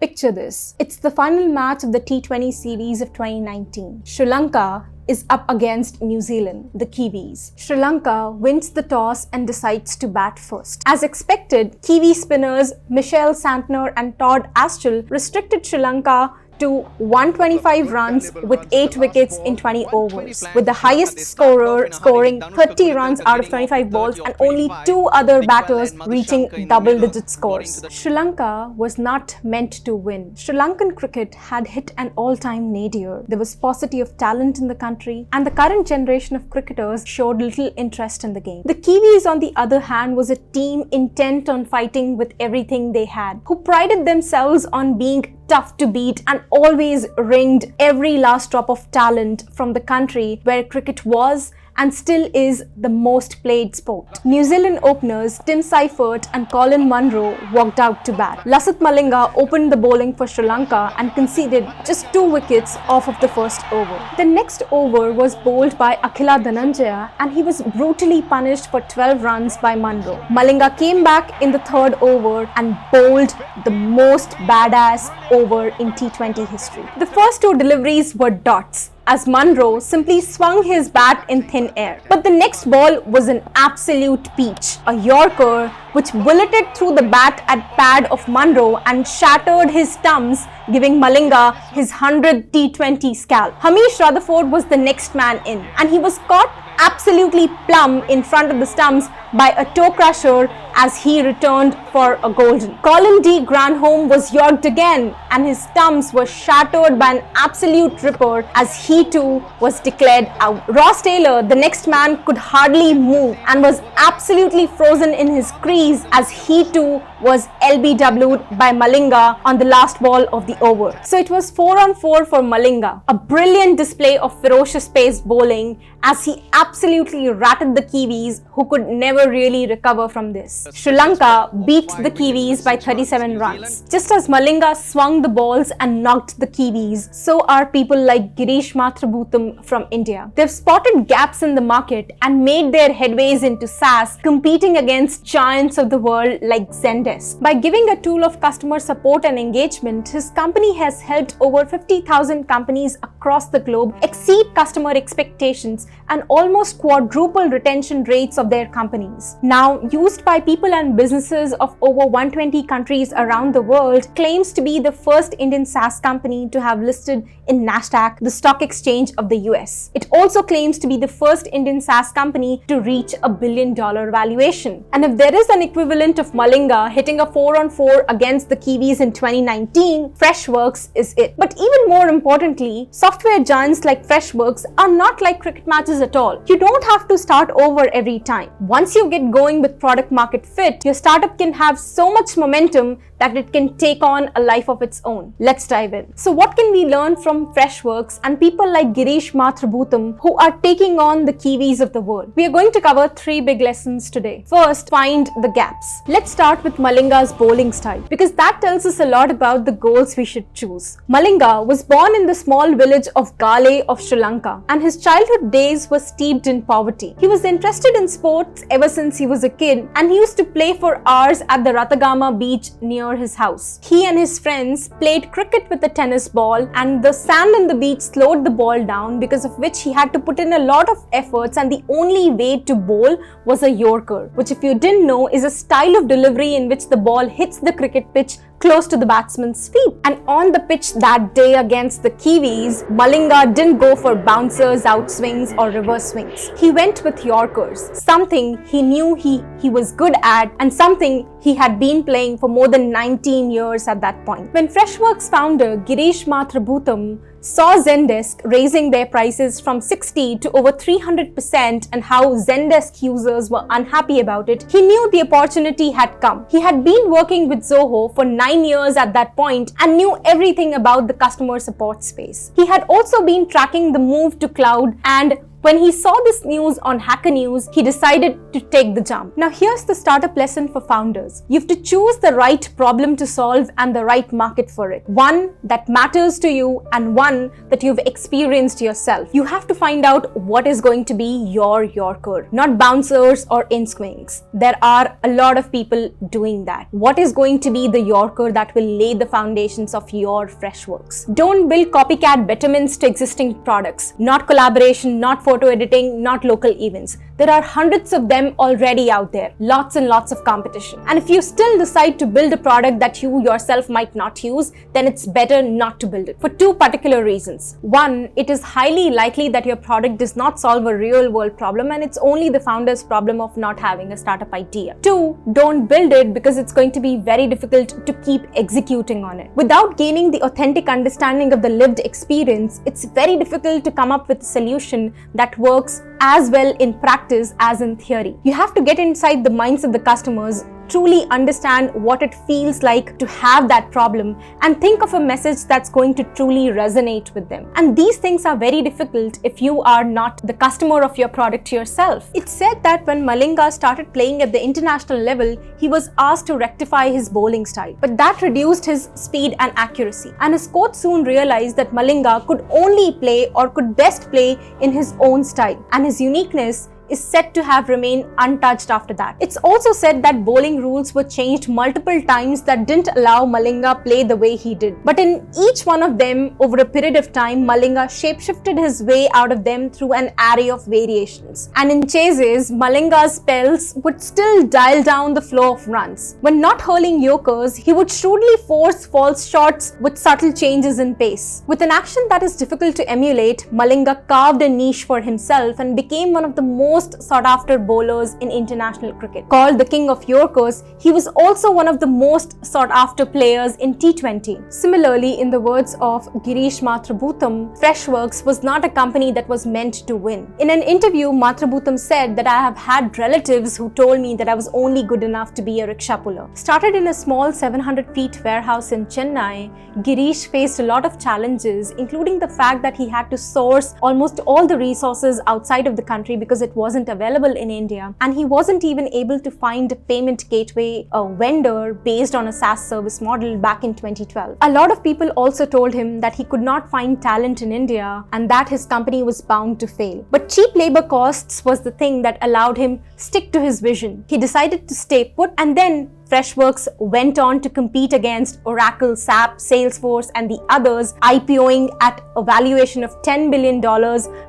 Picture this. It's the final match of the T20 series of 2019. Sri Lanka is up against New Zealand, the Kiwis. Sri Lanka wins the toss and decides to bat first. As expected, Kiwi spinners Michelle Santner and Todd Astral restricted Sri Lanka to 125 runs with 8 wickets in 20 overs, with the highest scorer scoring 30 runs out of 25 balls and only 2 other batters reaching double-digit scores. Sri Lanka was not meant to win. Sri Lankan cricket had hit an all-time nadir. There was paucity of talent in the country, and the current generation of cricketers showed little interest in the game. The Kiwis, on the other hand, was a team intent on fighting with everything they had, who prided themselves on being tough to beat and always wringed every last drop of talent from the country where cricket was and still is the most played sport. New Zealand openers Tim Seifert and Colin Munro walked out to bat. Lasith Malinga opened the bowling for Sri Lanka and conceded just 2 wickets off of the first over. The next over was bowled by Akhila Dhananjaya and he was brutally punished for 12 runs by Munro. Malinga came back in the 3rd over and bowled the most badass over in T20 history. The first 2 deliveries were dots, as Munro simply swung his bat in thin air. But the next ball was an absolute peach, a Yorker which bulleted through the bat at pad of Munro and shattered his stumps, giving Malinga his 100th T20 scalp. Hamish Rutherford was the next man in, and he was caught absolutely plumb in front of the stumps by a toe crusher as he returned for a golden. Colin D. Granholm was yorked again and his stumps were shattered by an absolute ripper as he too was declared out. Ross Taylor, the next man, could hardly move and was absolutely frozen in his crease as he too was LBW'd by Malinga on the last ball of the over. So it was 4 on 4 for Malinga, a brilliant display of ferocious pace bowling as he absolutely ratted the Kiwis, who could never really recover from this. Sri Lanka beat the Kiwis by 37 runs. Just as Malinga swung the balls and knocked the Kiwis, so are people like Girish Mathrubootham from India. They've spotted gaps in the market and made their headways into SAS, competing against giants of the world like Zendesk. By giving a tool of customer support and engagement, his company has helped over 50,000 companies across the globe exceed customer expectations and almost quadruple retention rates of their companies. Now used by people and businesses of over 120 countries around the world, claims to be the first Indian SaaS company to have listed in Nasdaq, the stock exchange of the US. It also claims to be the first Indian SaaS company to reach $1 billion valuation. And if there is an equivalent of Malinga hitting a 4 on 4 against the Kiwis in 2019, Freshworks is it. But even more importantly, software giants like Freshworks are not like cricket matches at all. You don't have to start over every time. Once you get going with product market fit, your startup can have so much momentum that it can take on a life of its own. Let's dive in. So what can we learn from Freshworks and people like Girish Mathrubootham who are taking on the Kiwis of the world? We are going to cover 3 big lessons today. First, find the gaps. Let's start with Malinga's bowling style because that tells us a lot about the goals we should choose. Malinga was born in the small village of Galle of Sri Lanka and his childhood days were steeped in poverty. He was interested in sports ever since he was a kid and he used to play for hours at the Ratagama beach near his house. He and his friends played cricket with a tennis ball and the sand on the beach slowed the ball down, because of which he had to put in a lot of efforts, and the only way to bowl was a Yorker, which if you didn't know is a style of delivery in which the ball hits the cricket pitch close to the batsman's feet. And on the pitch that day against the Kiwis, Malinga didn't go for bouncers, outswings or reverse swings. He went with Yorkers, something he knew he was good at and something he had been playing for more than 19 years at that point. When Freshworks founder Girish Mathrubootham saw Zendesk raising their prices from 60 to over 300% and how Zendesk users were unhappy about it, he knew the opportunity had come. He had been working with Zoho for 9 years at that point and knew everything about the customer support space. He had also been tracking the move to cloud and When he saw this news on Hacker News, he decided to take the jump. Now here's the startup lesson for founders. You have to choose the right problem to solve and the right market for it. One that matters to you and one that you've experienced yourself. You have to find out what is going to be your Yorker, not bouncers or in-swings. There are a lot of people doing that. What is going to be the Yorker that will lay the foundations of your Freshworks? Don't build copycat betterments to existing products. Not collaboration, not photo editing, not local events. There are hundreds of them already out there. Lots and lots of competition. And if you still decide to build a product that you yourself might not use, then it's better not to build it for two particular reasons. One, it is highly likely that your product does not solve a real world problem and it's only the founder's problem of not having a startup idea. Two, don't build it because it's going to be very difficult to keep executing on it. Without gaining the authentic understanding of the lived experience, it's very difficult to come up with a solution that works as well in practice as in theory. You have to get inside the minds of the customers, truly understand what it feels like to have that problem, and think of a message that's going to truly resonate with them. And these things are very difficult if you are not the customer of your product yourself. It's said that when Malinga started playing at the international level, he was asked to rectify his bowling style, but that reduced his speed and accuracy. And his coach soon realized that Malinga could only play or could best play in his own style, and his uniqueness is said to have remained untouched after that. It's also said that bowling rules were changed multiple times that didn't allow Malinga play the way he did. But in each one of them, over a period of time, Malinga shapeshifted his way out of them through an array of variations. And in chases, Malinga's spells would still dial down the flow of runs. When not hurling Yorkers, he would shrewdly force false shots with subtle changes in pace. With an action that is difficult to emulate, Malinga carved a niche for himself and became one of the most sought after bowlers in international cricket. Called the King of Yorkers, he was also one of the most sought after players in T20. Similarly, in the words of Girish Mathrubootham, Freshworks was not a company that was meant to win. In an interview, Mathrubootham said that I have had relatives who told me that I was only good enough to be a rickshaw puller. Started in a small 700 feet warehouse in Chennai, Girish faced a lot of challenges, including the fact that he had to source almost all the resources outside of the country because it wasn't available in India, and he wasn't even able to find a payment gateway vendor based on a SaaS service model back in 2012. A lot of people also told him that he could not find talent in India and that his company was bound to fail. But cheap labor costs was the thing that allowed him stick to his vision. He decided to stay put, and then Freshworks went on to compete against Oracle, SAP, Salesforce and the others, IPOing at a valuation of $10 billion,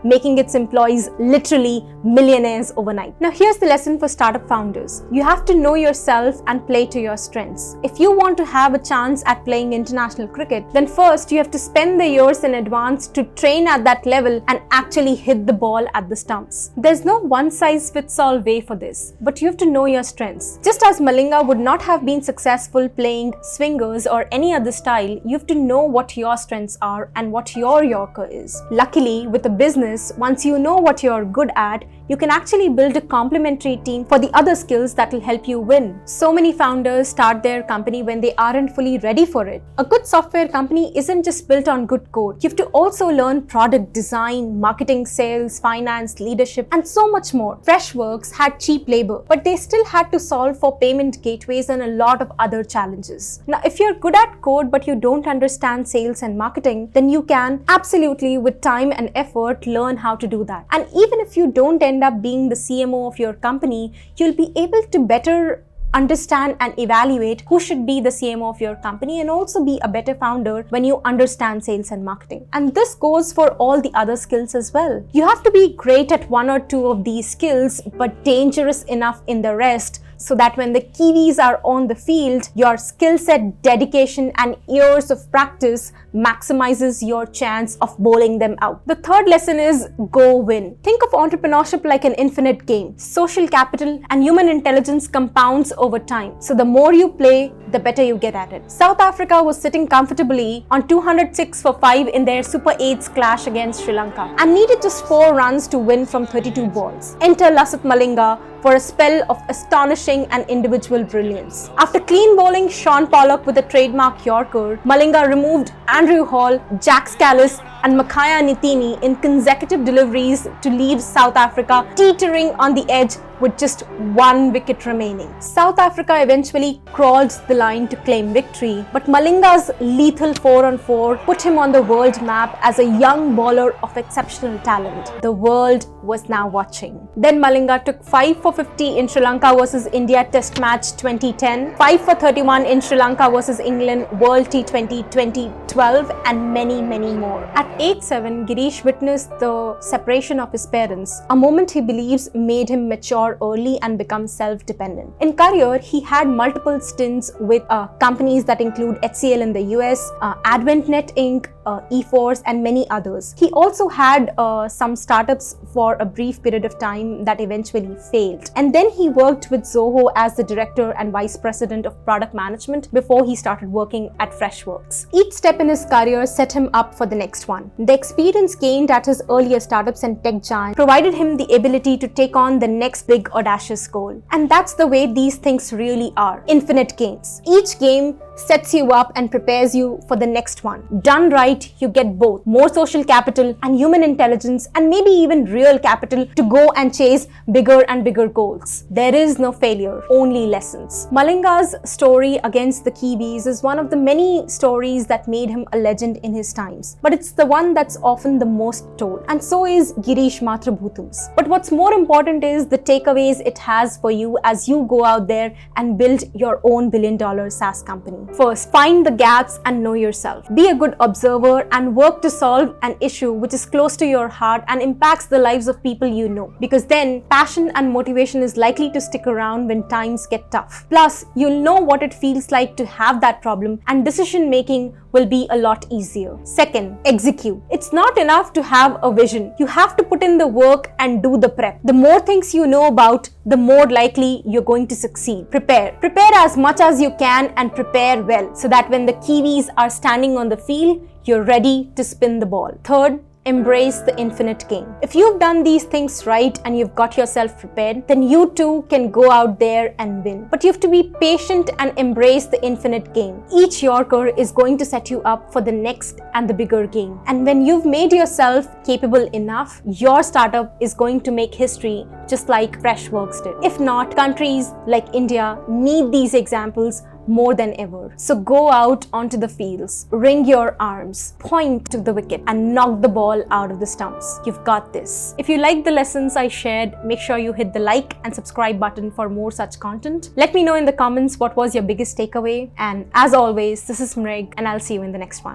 making its employees literally millionaires overnight. Now here's the lesson for startup founders. You have to know yourself and play to your strengths. If you want to have a chance at playing international cricket, then first you have to spend the years in advance to train at that level and actually hit the ball at the stumps. There's no one-size-fits-all way for this, but you have to know your strengths. Just as Malinga would not have been successful playing swingers or any other style, you have to know what your strengths are and what your Yorker is. Luckily, with a business, once you know what you're good at, you can actually build a complementary team for the other skills that will help you win. So many founders start their company when they aren't fully ready for it. A good software company isn't just built on good code. You have to also learn product design, marketing, sales, finance, leadership, and so much more. Freshworks had cheap labor, but they still had to solve for payment gateways and a lot of other challenges. Now, if you're good at code but you don't understand sales and marketing, then you can absolutely, with time and effort, learn how to do that. And even if you don't end up being the CMO of your company, you'll be able to better understand and evaluate who should be the CMO of your company and also be a better founder when you understand sales and marketing. And this goes for all the other skills as well. You have to be great at one or two of these skills, but dangerous enough in the rest, so that when the Kiwis are on the field, your skill set, dedication and years of practice maximizes your chance of bowling them out. The third lesson is go win. Think of entrepreneurship like an infinite game. Social capital and human intelligence compounds over time. So the more you play, the better you get at it. South Africa was sitting comfortably on 206 for 5 in their Super 8's clash against Sri Lanka and needed just 4 runs to win from 32 balls. Enter Lasith Malinga for a spell of astonishing and individual brilliance. After clean bowling Sean Pollock with a trademark Yorker, Malinga removed Andrew Hall, Jack Scalise and Makaya Nitini in consecutive deliveries to leave South Africa teetering on the edge with just 1 wicket remaining. South Africa eventually crawled the line to claim victory, but Malinga's lethal 4-on-4 put him on the world map as a young bowler of exceptional talent. The world was now watching. Then Malinga took 5 for 50 in Sri Lanka vs India Test Match 2010, 5 for 31 in Sri Lanka vs England World T20 2012, and many more. At age 7, Girish witnessed the separation of his parents, a moment he believes made him mature early and become self-dependent. In career, he had multiple stints with companies that include HCL in the US, AdventNet Inc., eForce, and many others. He also had some startups for a brief period of time that eventually failed. And then he worked with Zoho as the director and vice president of product management before he started working at Freshworks. Each step in his career set him up for the next one. The experience gained at his earlier startups and tech giants provided him the ability to take on the next big audacious goal. And that's the way these things really are. Infinite games. Each game sets you up and prepares you for the next one. Done right, you get both more social capital and human intelligence, and maybe even real capital to go and chase bigger and bigger goals. There is no failure, only lessons. Malinga's story against the Kiwis is one of the many stories that made him a legend in his times, but it's the one that's often the most told, and so is Girish Matrabhutam's. But what's more important is the takeaways it has for you as you go out there and build your own billion-dollar SaaS company. First, find the gaps and know yourself. Be a good observer and work to solve an issue which is close to your heart and impacts the lives of people you know, because then passion and motivation is likely to stick around when times get tough. Plus, you'll know what it feels like to have that problem, and decision making will be a lot easier. Second, execute. It's not enough to have a vision. You have to put in the work and do the prep. The more things you know about, the more likely you're going to succeed. Prepare. Prepare as much as you can and prepare well, so that when the Kiwis are standing on the field, you're ready to spin the ball. Third, embrace the infinite game. If you've done these things right and you've got yourself prepared, then you too can go out there and win. But you have to be patient and embrace the infinite game. Each Yorker is going to set you up for the next and the bigger game. And when you've made yourself capable enough, your startup is going to make history just like Freshworks did. If not, countries like India need these examples more than ever. So go out onto the fields, wring your arms, point to the wicket, and knock the ball out of the stumps. You've got this. If you like the lessons I shared, make sure you hit the like and subscribe button for more such content. Let me know in the comments what was your biggest takeaway. And as always, this is Mrig, and I'll see you in the next one.